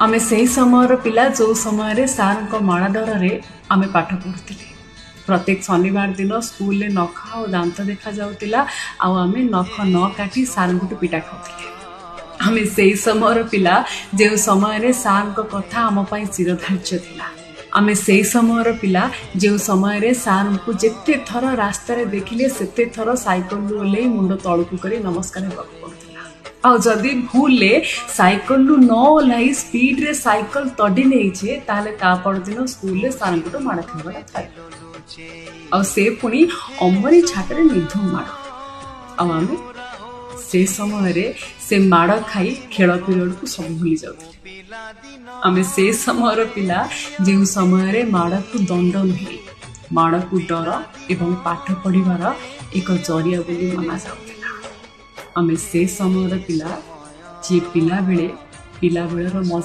आमे से समय पिला जो समय सार माड़ डर आमे पाठ पढ़ुले। प्रत्येक शनिवार दिन स्कूल नख और दांत देखा जाउतिला आमे नख न काटी सार पिटा खाऊले। आमे से समय पिला जो समय सार कथा आम चिरधार्य थिला। आमे से समय पिला जो समय सार को जिते थर रास्तार देखिले सेते थर साइकल ओल्लै मुंड तलकू कर नमस्कार होगा आ जदि भूल साइकल न ओह्लाई स्पीड रे साइकल तड़ी नहीं ताले ता परदिन स्कूल सार को माड़ खाइबार थाए आ से पुणी अमरी छाटरे निधुम माड़ आमे से समय से माड़ खाई खेल पीरियड को सब भूली जाऊ। आमे से समय पिला जो समय माड़ को दंड नुहे माड़ को डर एवं पाठ पढ़िबार एक जरिया बोली मना जाऊ। आमे से समय पिला जे पिला बेलर मजा